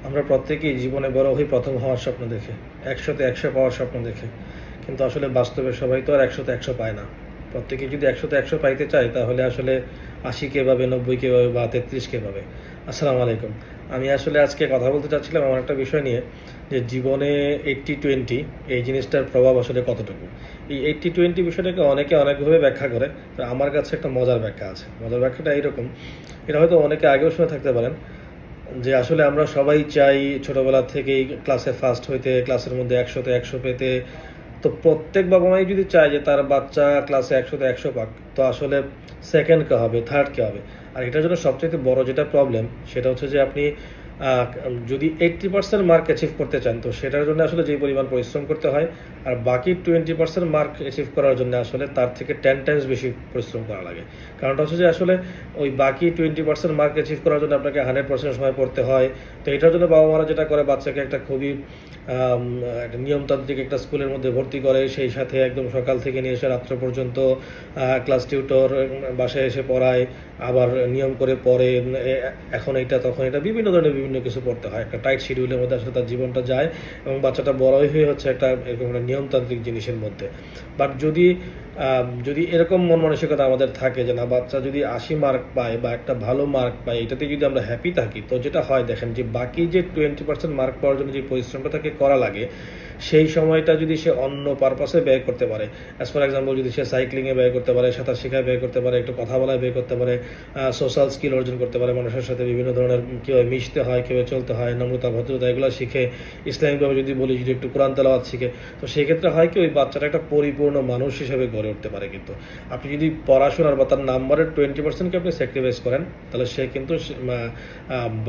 আমরা প্রত্যেকেই জীবনে বড় হই প্রথম হওয়ার স্বপ্ন দেখে, 100-তে 100 পাওয়ার স্বপ্ন দেখে। কিন্তু আসলে বাস্তবে সবাই তো আর 100-তে 100 পায় না। প্রত্যেকে যদি 100-তে 100 পাইতে চায় তাহলে আসলে 80 কে পাবে, 90 কে পাবে বা 33 কে পাবে। আসসালামু আলাইকুম। আমি আসলে আজকে কথা বলতে চাচ্ছিলাম এমন একটা বিষয় নিয়ে, যে জীবনে 80-20 এই জিনিসটার প্রভাব আসলে কতটুকু। এই 80-20 বিষয়টাকে অনেকে অনেকভাবে ব্যাখ্যা করে। তো আমার কাছে একটা মজার ব্যাখ্যা আছে। মজার ব্যাখ্যাটা এইরকম, এটা হয়তো অনেকে আগেও শুনে থাকতে পারেন, যে আসলে আমরা সবাই চাই ছোটবেলা থেকেই ক্লাসে ফার্স্ট হইতে, ক্লাসের মধ্যে 100-তে 100 পেতে। তো প্রত্যেক বাবা মাই যদি চায় যে তার বাচ্চা ক্লাসে 100-তে 100 পাক, তো আসলে সেকেন্ড কে হবে, থার্ড কে হবে। আর এটার জন্য সবচেয়ে বড় যেটা প্রবলেম, সেটা হচ্ছে যে আপনি যদি 80% মার্ক অ্যাচিভ করতে চান, তো সেটার জন্য আসলে যে পরিমাণ পরিশ্রম করতে হয়, আর বাকি 20% মার্ক অ্যাচিভ করার জন্য আসলে তার থেকে 10 টাইমস বেশি পরিশ্রম করা লাগে। কারণটা হচ্ছে যে আসলে ওই বাকি 20% মার্ক অ্যাচিভ করার জন্য আপনাকে 100% সময় পড়তে হয়। তো এটার জন্য বাবা মারা যেটা করে, বাচ্চাকে একটা খুবই একটা নিয়মতান্ত্রিক একটা স্কুলের মধ্যে ভর্তি করে, সেই সাথে একদম সকাল থেকে নিয়ে এসে রাত্র পর্যন্ত ক্লাস টিউটর বাসায় এসে পড়ায়, আবার নিয়ম করে পড়ে, এখন এটা তখন এটা বিভিন্ন ধরনের বিভিন্ন কিছু পড়তে হয়। একটা টাইট শিডিউলের মধ্যে আসলে তার জীবনটা যায়, এবং বাচ্চাটা বড়ই হয়ে হচ্ছে একটা এরকম একটা নিয়মতান্ত্রিক জিনিসের মধ্যে। বাট যদি এরকম মন মানসিকতা আমাদের থাকে যে না, বাচ্চা যদি 80 মার্ক পায় বা একটা ভালো মার্ক পায়, এটাতে যদি আমরা হ্যাপি থাকি, তো যেটা হয় দেখেন, যে বাকি যে 20% মার্ক পাওয়ার জন্য যে পরিশ্রমটা তাকে করা লাগে, সেই সময়টা যদি সে অন্য পারপাসে ব্যয় করতে পারে, অ্যাজ ফর এক্সাম্পল যদি সে সাইক্লিংয়ে ব্যয় করতে পারে, সাঁতার শেখায় ব্যয় করতে পারে, একটু কথা বলায় ব্যয় করতে পারে, সোশ্যাল স্কিল অর্জন করতে পারে, মানুষের সাথে বিভিন্ন ধরনের কীভাবে মিশতে হয়, কীভাবে চলতে হয়, নম্রতা ভদ্রতা এগুলো শিখে, ইসলামিকভাবে যদি বলি, যদি একটু কোরআন তেলাওয়াত শিখে, তো সেই ক্ষেত্রে হয় কি, ওই বাচ্চাটা একটা পরিপূর্ণ মানুষ হিসেবে গড়ে উঠতে পারে। কিন্তু আপনি যদি পড়াশোনার বা তার নাম্বারের 20%কে আপনি স্যাক্রিফাইস করেন, তাহলে সে কিন্তু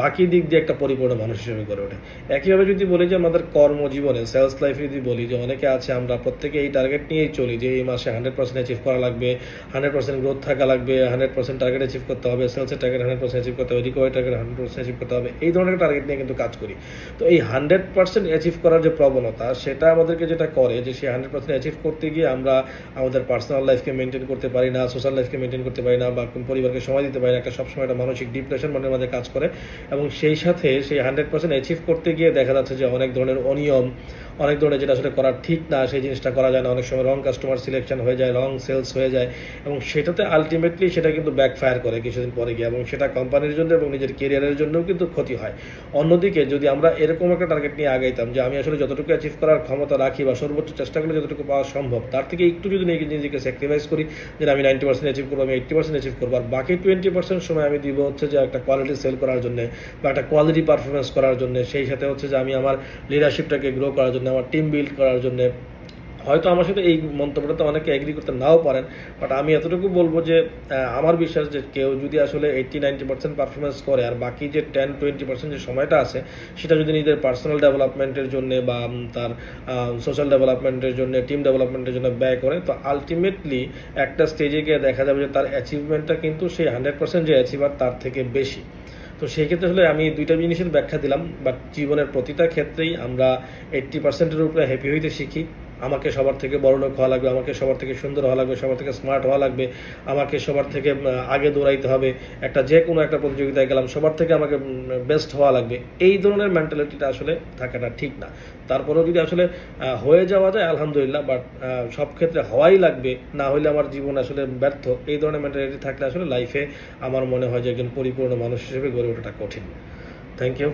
বাকি দিক দিয়ে একটা পরিপূর্ণ মানুষ হিসেবে গড়ে ওঠে। একইভাবে যদি বলি যে আমাদের কর্মজীবনে, সেলস লাইফে যদি বলি, যে অনেকে আছে আমরা প্রত্যেকে এই টার্গেট নিয়েই চলি, যে এই মাসে 100% অ্যাচিভ করা লাগবে, 100% গ্রোথ থাকা লাগবে, 100% টার্গেট অ্যাচিভ করতে হবে, সেলসের টার্গেট 100% অ্যাচিভ করতে হবে, রিকভারি টার্গেট 100% অ্যাচিভ করতে হবে, এই ধরনের টার্গেট নিয়ে কিন্তু কাজ করি। তো এই 100% অ্যাচিভ করার যে প্রবণতা, সেটা আমাদেরকে যেটা করে, যে সেই 100% অ্যাচিভ করতে গিয়ে আমরা আমাদের পার্সোনাল লাইফকে মেনটেন করতে পারি না, সোশ্যাল লাইফকে মেনটেন করতে পারি না, বা পরিবারকে সময় দিতে পারি না। একটা সবসময় একটা মানসিক ডিপ্রেশন মনের মধ্যে কাজ করে, এবং সেই সাথে সেই 100% অ্যাচিভ করতে গিয়ে দেখা যাচ্ছে যে অনেক ধরনের অনিয়ম, অনেক ধরনের যেটা আসলে করা ঠিক না, সেই জিনিসটা করা যায় না। অনেক সময় রং কাস্টমার সিলেকশন হয়ে যায়, রং সেলস হয়ে যায়, এবং সেটাতে আলটিমেটলি সেটা কিন্তু ব্যাকফায়ার করে কিছুদিন পরে গিয়ে, এবং সেটা কোম্পানির জন্য এবং নিজের কেরিয়ারের জন্যও কিন্তু ক্ষতি হয়। অন্যদিকে যদি আমরা এরকম একটা টার্গেট নিয়ে আগাইতাম, যে আমি আসলে যতটুকু অ্যাচিভ করার ক্ষমতা রাখি বা সর্বোচ্চ চেষ্টা করলে যতটুকু পাওয়া সম্ভব, তার থেকে একটু যদি নিজেকে স্যাক্রিফাইস করি, যে আমি 90% অ্যাচিভ করবো, আমি 80% অ্যাচিভ করবো, আর বাকি 20% সময় আমি দিব হচ্ছে যে একটা কোয়ালিটি সেল করার জন্য বা একটা কোয়ালিটি পারফরমেন্স করার জন্য, সেই সাথে হচ্ছে যে আমি আমার লিডারশিপটাকে গ্রো করার জন্য, আমার টিম বিল্ড করার জন্য। হয়তো আমার সাথে এই মন্তব্যটা অনেকে এগ্রি করতে নাও পারেন, বাট আমি এতটুকু বলবো যে আমার বিশ্বাস যে কেউ যদি আসলে 80-90% পারফরমেন্স করে, আর বাকি যে 10-20% যে সময়টা আছে, সেটা যদি নিজের পার্সোনাল ডেভেলপমেন্টের জন্য বা তার সোশ্যাল ডেভেলপমেন্টের জন্য, টিম ডেভেলপমেন্টের জন্য ব্যয় করে, তো আলটিমেটলি একটা স্টেজে গিয়ে দেখা যাবে যে তার অ্যাচিভমেন্টটা কিন্তু সেই 100% যে অ্যাচিভার তার থেকে বেশি। তো সেই ক্ষেত্রে আসলে আমি দুইটা জিনিসের ব্যাখ্যা দিলাম, বাট জীবনের প্রতিটা ক্ষেত্রেই আমরা 80%-এর উপরে হ্যাপি হইতে শিখি। আমাকে সবার থেকে বড় লোক হওয়া লাগবে, আমাকে সবার থেকে সুন্দর হওয়া লাগবে, সবার থেকে স্মার্ট হওয়া লাগবে, আমাকে সবার থেকে আগে দৌড়াইতে হবে, যে কোনো একটা প্রতিযোগিতায় গেলাম সবার থেকে আমাকে বেস্ট হওয়া লাগবে। এই ধরনের মেন্টালিটিটা আসলে থাকাটা ঠিক না। তারপরেও যদি আসলে হয়ে যাওয়া যায় আলহামদুলিল্লাহ, বাট সব ক্ষেত্রে হওয়াই লাগবে, না হলে আমার জীবন আসলে ব্যর্থ। এই ধরনের মেন্টালিটি থাকলে আসলে লাইফে আমার মনে হয় যে একজন পরিপূর্ণ মানুষ হিসেবে গড়ে ওঠাটা কঠিন। Thank you.